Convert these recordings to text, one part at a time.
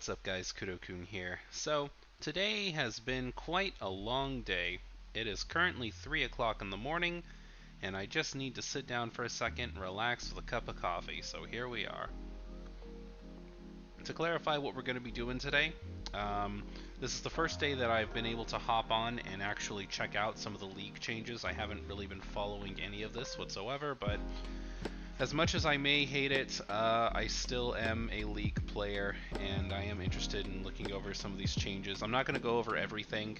What's up guys, Kudou here. So, today has been quite a long day. It is currently 3 o'clock in the morning, and I just need to sit down for a second and relax with a cup of coffee, so here we are. To clarify what we're going to be doing today, this is the first day that I've been able to hop on and actually check out some of the league changes. I haven't really been following any of this whatsoever, but as much as I may hate it, I still am a League player, and I am interested in looking over some of these changes. I'm not going to go over everything,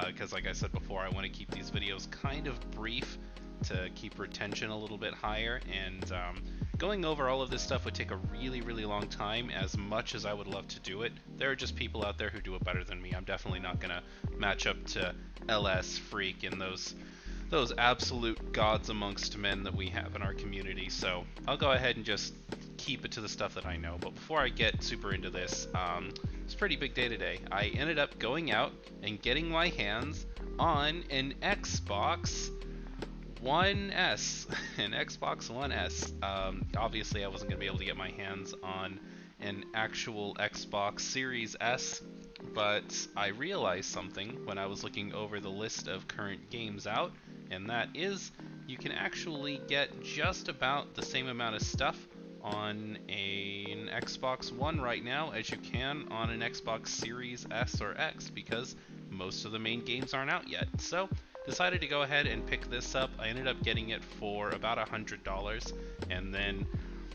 because like I said before, I want to keep these videos kind of brief to keep retention a little bit higher, and going over all of this stuff would take a really long time. As much as I would love to do it, there are just people out there who do it better than me. I'm definitely not going to match up to LS, Freak, and those absolute gods amongst men that we have in our community. So I'll go ahead and just keep it to the stuff that I know. But before I get super into this, it's a pretty big day today. I ended up going out and getting my hands on an Xbox One S. An Xbox One S. Obviously I wasn't going to be able to get my hands on an actual Xbox Series S, but I realized something when I was looking over the list of current games out, and that is you can actually get just about the same amount of stuff on an Xbox One right now as you can on an Xbox Series S or X, because most of the main games aren't out yet. So decided to go ahead and pick this up. I ended up getting it for about $100, and then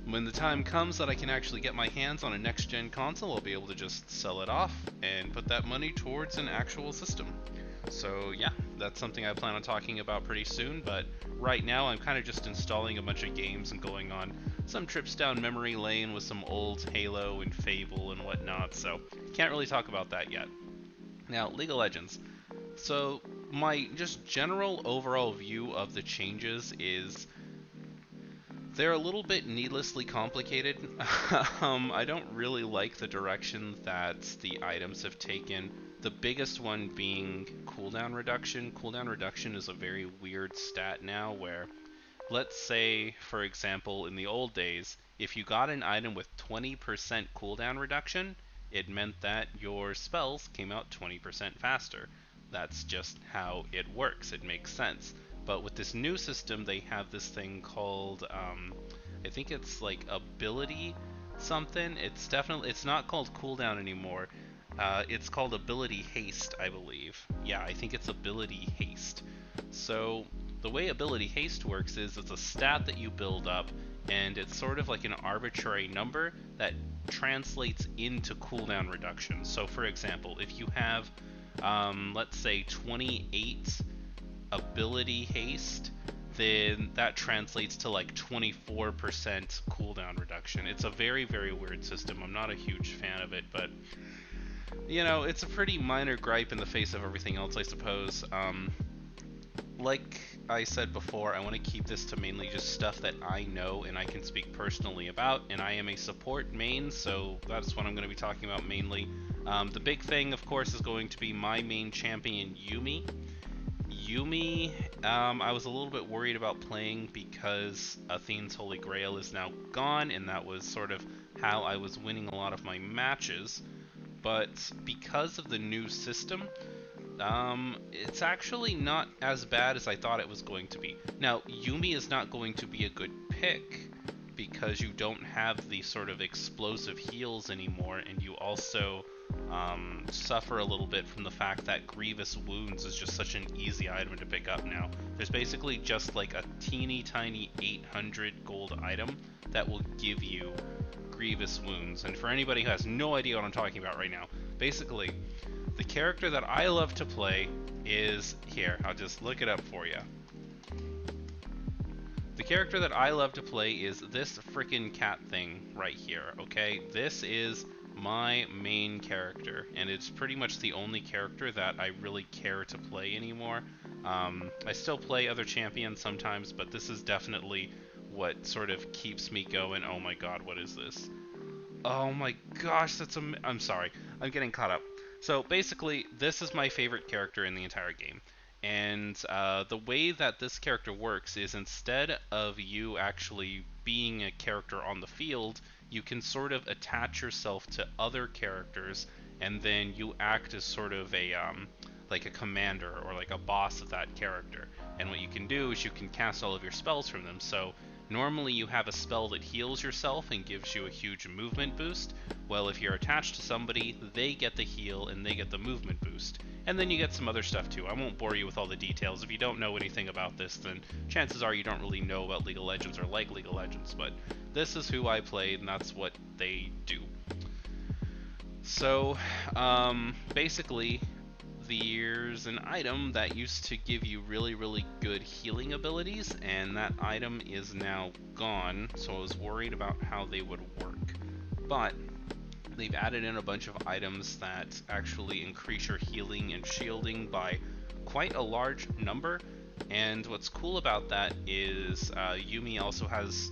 when the time comes that I can actually get my hands on a next-gen console, I'll be able to just sell it off and put that money towards an actual system. So yeah, that's something I plan on talking about pretty soon, but right now I'm kind of just installing a bunch of games and going on some trips down memory lane with some old Halo and Fable and whatnot, so can't really talk about that yet. Now, League of Legends. So my just general overall view of the changes is they're a little bit needlessly complicated. I don't really like the direction that the items have taken. The biggest one being cooldown reduction. Cooldown reduction is a very weird stat now where, let's say, for example, in the old days, if you got an item with 20% cooldown reduction, it meant that your spells came out 20% faster. That's just how it works. It makes sense. But with this new system, they have this thing called, I think it's like ability something. It's not called cooldown anymore. It's called ability haste, I believe. Yeah, I think it's ability haste. So the way ability haste works is it's a stat that you build up, and it's sort of like an arbitrary number that translates into cooldown reduction. So for example, if you have, let's say 28 ability haste, then that translates to like 24% cooldown reduction. It's a very weird system. I'm not a huge fan of it, but you know, it's a pretty minor gripe in the face of everything else, I suppose. Like I said before, I want to keep this to mainly just stuff that I know and I can speak personally about, and I am a support main, so that's what I'm going to be talking about mainly. The big thing, of course, is going to be my main champion, Yuumi. Yuumi, I was a little bit worried about playing because Athene's Holy Grail is now gone, and that was sort of how I was winning a lot of my matches. But because of the new system, it's actually not as bad as I thought it was going to be. Now, Yuumi is not going to be a good pick because you don't have the sort of explosive heals anymore, and you also suffer a little bit from the fact that Grievous Wounds is just such an easy item to pick up now. There's basically just like a teeny tiny 800 gold item that will give you Grievous Wounds. And for anybody who has no idea what I'm talking about right now, basically the character that I love to play is here. I'll just look it up for you. The character that I love to play is this frickin' cat thing right here, okay? This is my main character, and it's pretty much the only character that I really care to play anymore. I still play other champions sometimes, but this is definitely what sort of keeps me going. Oh my god, what is this? Oh my gosh, I'm sorry, I'm getting caught up. So basically, this is my favorite character in the entire game. And the way that this character works is instead of you actually being a character on the field, you can sort of attach yourself to other characters, and then you act as sort of a like a commander or like a boss of that character. And what you can do is you can cast all of your spells from them. So normally you have a spell that heals yourself and gives you a huge movement boost. Well, if you're attached to somebody, they get the heal and they get the movement boost. And then you get some other stuff too. I won't bore you with all the details. If you don't know anything about this, then chances are you don't really know about League of Legends or like League of Legends. But this is who I played, and that's what they do. So, basically, there's an item that used to give you really good healing abilities, and that item is now gone, so I was worried about how they would work. But they've added in a bunch of items that actually increase your healing and shielding by quite a large number, and what's cool about that is Yuumi also has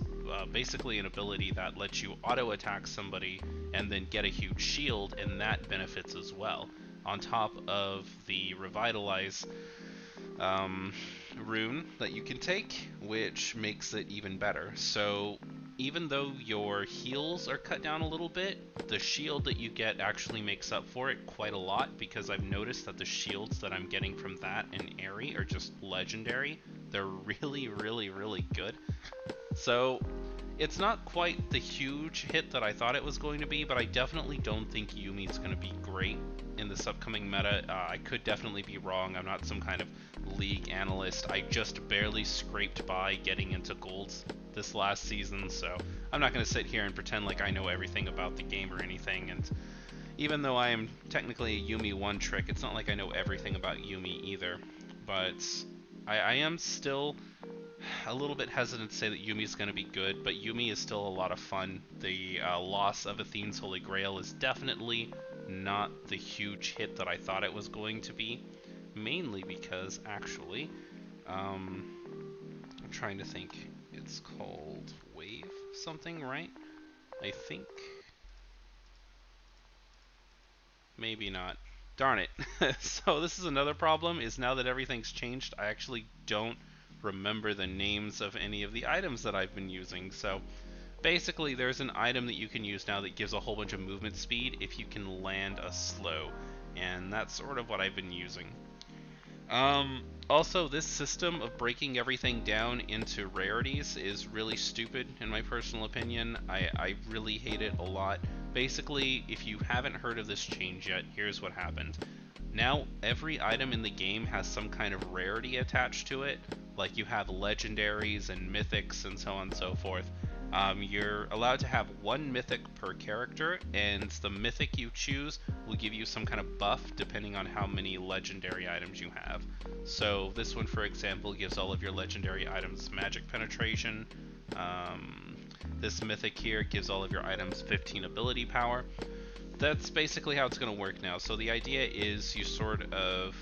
basically an ability that lets you auto-attack somebody and then get a huge shield, and that benefits as well, on top of the Revitalize rune that you can take, which makes it even better. So even though your heals are cut down a little bit, the shield that you get actually makes up for it quite a lot, because I've noticed that the shields that I'm getting from that and Aerie are just legendary. They're really good. So it's not quite the huge hit that I thought it was going to be, but I definitely don't think Yuumi's going to be great in this upcoming meta. I could definitely be wrong. I'm not some kind of league analyst. I just barely scraped by getting into golds this last season, so I'm not going to sit here and pretend like I know everything about the game or anything. And even though I am technically a Yuumi one-trick, it's not like I know everything about Yuumi either. But I am still a little bit hesitant to say that Yuumi is going to be good, but Yuumi is still a lot of fun. The loss of Athene's Holy Grail is definitely not the huge hit that I thought it was going to be, mainly because actually, I'm trying to think, it's called Wave something, right? I think. Maybe not. Darn it. So this is another problem, is now that everything's changed, I actually don't remember the names of any of the items that I've been using. So basically there's an item that you can use now that gives a whole bunch of movement speed if you can land a slow, and that's sort of what I've been using. Also, this system of breaking everything down into rarities is really stupid in my personal opinion. I really hate it a lot. Basically, if you haven't heard of this change yet, here's what happened. Now, every item in the game has some kind of rarity attached to it. Like you have legendaries and mythics and so on and so forth. You're allowed to have one mythic per character, and the mythic you choose will give you some kind of buff depending on how many legendary items you have. So this one, for example, gives all of your legendary items magic penetration. This mythic here gives all of your items 15 ability power. That's basically how it's going to work now. So the idea is you sort of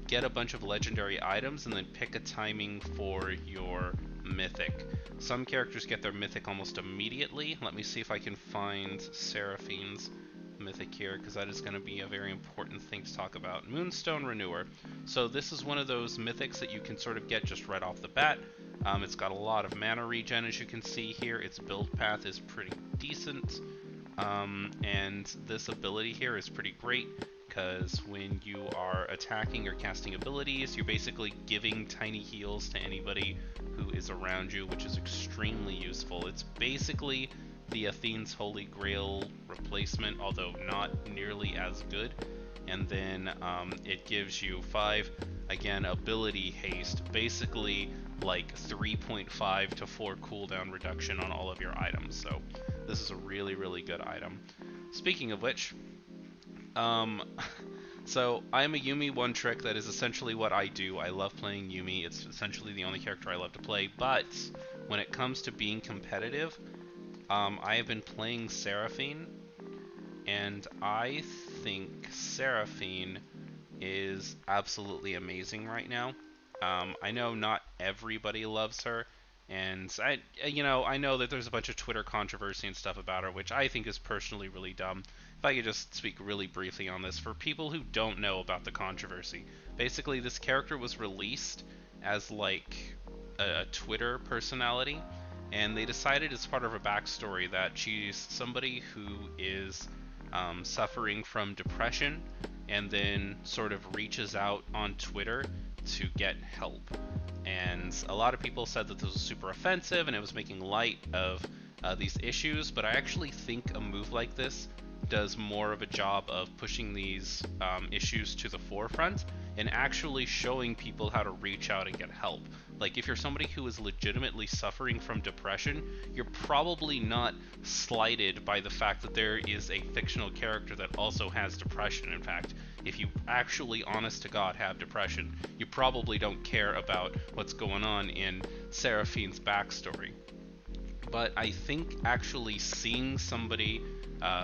get a bunch of legendary items and then pick a timing for your mythic. Some characters get their mythic almost immediately. Let me see if I can find Seraphine's mythic here, because that is going to be a very important thing to talk about. Moonstone Renewer. So this is one of those mythics that you can sort of get just right off the bat. It's got a lot of mana regen, as you can see here. Its build path is pretty decent. And this ability here is pretty great, because when you are attacking or casting abilities, you're basically giving tiny heals to anybody who is around you, which is extremely useful. It's basically the Athene's Holy Grail replacement, although not nearly as good. And then it gives you 5, again, ability haste, basically like 3.5 to 4 cooldown reduction on all of your items. So this is a really good item. Speaking of which, so I'm a Yuumi one trick. That is essentially what I do. I love playing Yuumi. It's essentially the only character I love to play. But when it comes to being competitive, I have been playing Seraphine, and I think Seraphine is absolutely amazing right now. I know not everybody loves her, and I know that there's a bunch of Twitter controversy and stuff about her, which I think is personally really dumb. If I could just speak really briefly on this, for people who don't know about the controversy, basically this character was released as like a Twitter personality, and they decided as part of her backstory that she's somebody who is suffering from depression, and then sort of reaches out on Twitter to get help. And a lot of people said that this was super offensive and it was making light of these issues, but I actually think a move like this does more of a job of pushing these issues to the forefront and actually showing people how to reach out and get help. Like, if you're somebody who is legitimately suffering from depression, you're probably not slighted by the fact that there is a fictional character that also has depression. In fact, if you actually, honest to God, have depression, you probably don't care about what's going on in Seraphine's backstory. But I think actually seeing somebody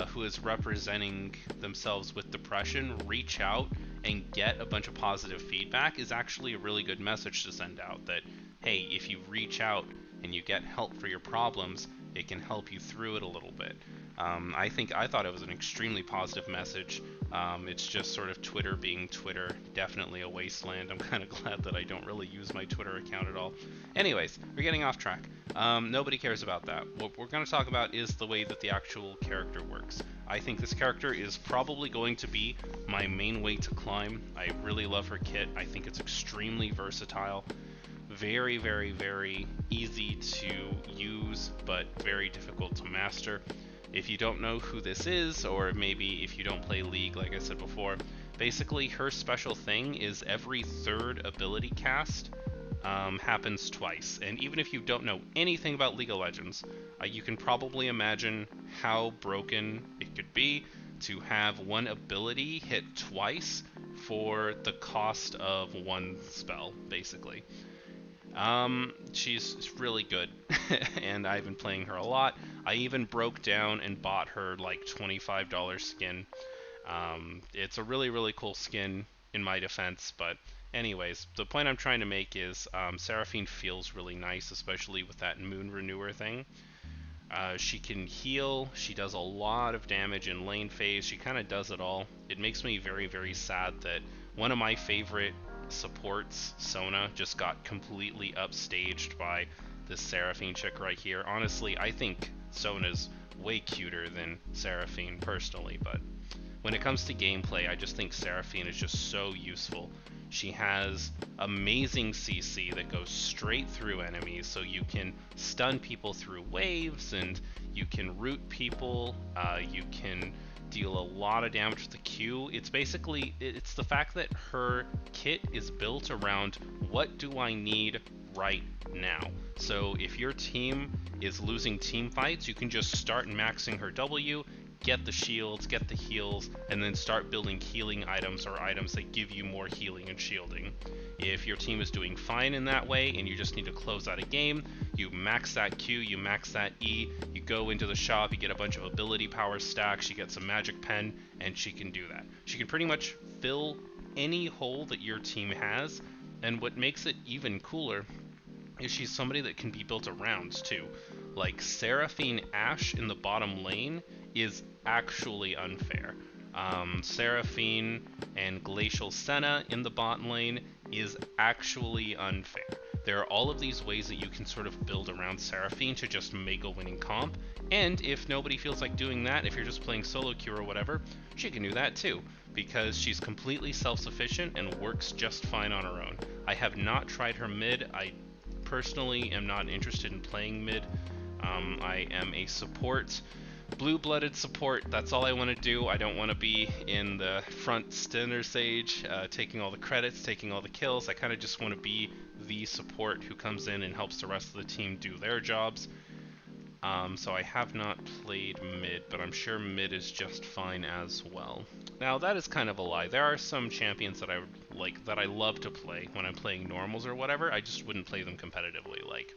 who is representing themselves with depression reach out and get a bunch of positive feedback is actually a really good message to send out, that hey, if you reach out and you get help for your problems, it can help you through it a little bit. I thought it was an extremely positive message. It's just sort of Twitter being Twitter, definitely a wasteland. I'm kind of glad that I don't really use my Twitter account at all. Anyways, we're getting off track. Nobody cares about that. What we're going to talk about is the way that the actual character works. I think this character is probably going to be my main way to climb. I really love her kit. I think it's extremely versatile. Very, very, very easy to use, but very difficult to master. If you don't know who this is, or maybe if you don't play League, like I said before, basically her special thing is every third ability cast happens twice. And even if you don't know anything about League of Legends, you can probably imagine how broken it could be to have one ability hit twice for the cost of one spell, basically. She's really good, and I've been playing her a lot. I even broke down and bought her like $25 skin. It's a really, really cool skin in my defense, but anyways, the point I'm trying to make is Seraphine feels really nice, especially with that Moon Renewer thing. She can heal, she does a lot of damage in lane phase, she kind of does it all. It makes me very, very sad that one of my favorite supports, Sona, just got completely upstaged by this Seraphine chick right here. Honestly, I think Sona's way cuter than Seraphine personally, but when it comes to gameplay, I just think Seraphine is just so useful. She has amazing CC that goes straight through enemies, so you can stun people through waves, and you can root people, you can deal a lot of damage with the Q. It's basically, it's the fact that her kit is built around what do I need right now. So if your team is losing team fights, you can just start maxing her W, get the shields, get the heals, and then start building healing items or items that give you more healing and shielding. If your team is doing fine in that way and you just need to close out a game, you max that Q, you max that E, you go into the shop, you get a bunch of ability power stacks, you get some magic pen, and she can do that. She can pretty much fill any hole that your team has, and what makes it even cooler is she's somebody that can be built around too. Like Seraphine Ashe in the bottom lane is actually unfair. Seraphine and Glacial Senna in the bot lane is actually unfair. There are all of these ways that you can sort of build around Seraphine to just make a winning comp, and if nobody feels like doing that, if you're just playing solo queue or whatever, she can do that too, because she's completely self-sufficient and works just fine on her own. I have not tried her mid. I personally am not interested in playing mid. I am a support, blue-blooded support. That's all I want to do. I don't want to be in the front center stage, taking all the credits, taking all the kills. I kind of just want to be the support who comes in and helps the rest of the team do their jobs. So I have not played mid, but I'm sure mid is just fine as well. Now that is kind of a lie. There are some champions that I like, that I love to play when I'm playing normals or whatever. I just wouldn't play them competitively. Like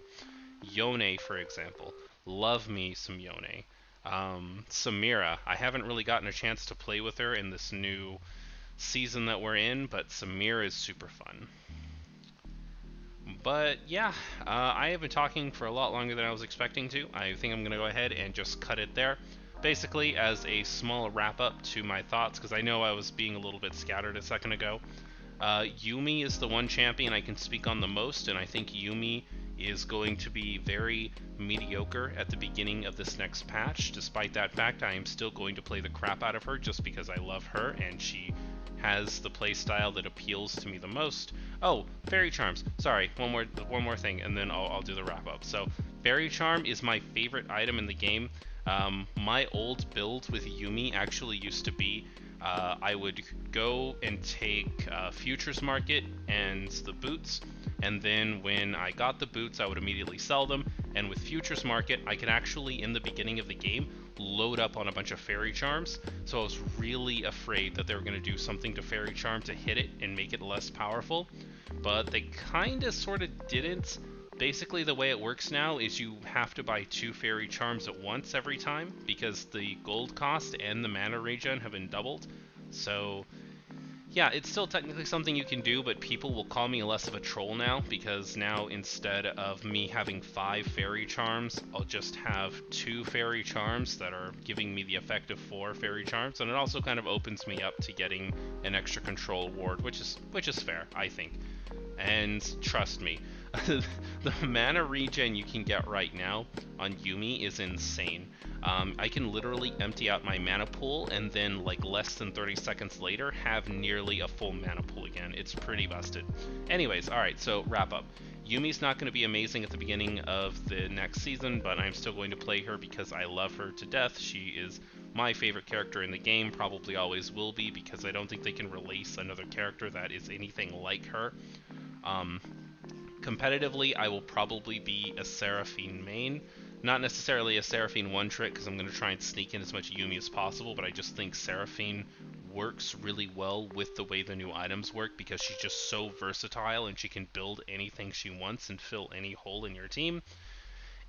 Yone, for example. Love me some Yone. Samira, I haven't really gotten a chance to play with her in this new season that we're in, but Samira is super fun. But yeah, I have been talking for a lot longer than I was expecting to. I think I'm going to go ahead and just cut it there. Basically, as a small wrap-up to my thoughts, because I know I was being a little bit scattered a second ago. Yuumi is the one champion I can speak on the most, and I think Yuumi is going to be very mediocre at the beginning of this next patch. Despite that fact, I am still going to play the crap out of her just because I love her and she has the playstyle that appeals to me the most. Oh, Fairy Charms. Sorry, one more thing, and then I'll do the wrap up. So, Fairy Charm is my favorite item in the game. My old build with Yuumi actually used to be I would go and take Futures Market and the boots, and then when I got the boots, I would immediately sell them. And with Futures Market, I could actually, in the beginning of the game, load up on a bunch of Fairy Charms. So I was really afraid that they were going to do something to Fairy Charm to hit it and make it less powerful. But they kind of sort of didn't. Basically, the way it works now is you have to buy 2 Fairy Charms at once every time, because the gold cost and the mana regen have been doubled. So, yeah, it's still technically something you can do, but people will call me less of a troll now, because now instead of me having 5 Fairy Charms, I'll just have 2 Fairy Charms that are giving me the effect of 4 Fairy Charms, and it also kind of opens me up to getting an extra control award, which is fair, I think. And trust me, the mana regen you can get right now on Yuumi is insane. I can literally empty out my mana pool and then like less than 30 seconds later have nearly a full mana pool again. It's pretty busted. Anyways, alright, so wrap up. Yuumi's not going to be amazing at the beginning of the next season, but I'm still going to play her because I love her to death. She is my favorite character in the game, probably always will be, because I don't think they can release another character that is anything like her. Competitively, I will probably be a Seraphine main. Not necessarily a Seraphine one-trick, because I'm going to try and sneak in as much Yuumi as possible, but I just think Seraphine works really well with the way the new items work, because she's just so versatile and she can build anything she wants and fill any hole in your team.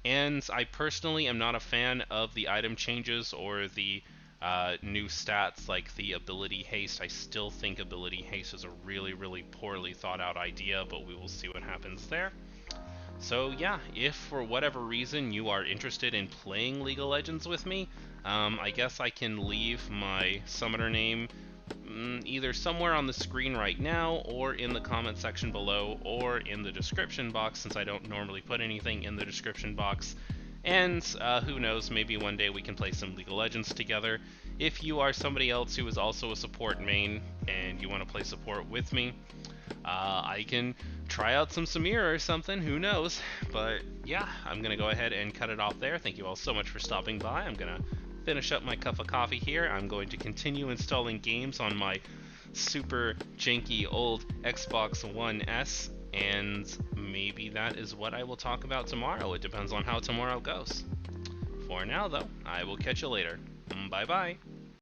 And I personally am not a fan of the item changes or the new stats like the ability haste. I still think ability haste is a really, really poorly thought out idea, but we will see what happens there. So yeah, if for whatever reason you are interested in playing League of Legends with me, I guess I can leave my summoner name either somewhere on the screen right now, or in the comment section below, or in the description box, since I don't normally put anything in the description box. And who knows, maybe one day we can play some League of Legends together. If you are somebody else who is also a support main and you want to play support with me, I can try out some Samira or something, who knows. But yeah, I'm going to go ahead and cut it off there. Thank you all so much for stopping by. I'm going to finish up my cup of coffee here. I'm going to continue installing games on my super janky old Xbox One S, and maybe that is what I will talk about tomorrow. It depends on how tomorrow goes. For now, though, I will catch you later. Bye-bye.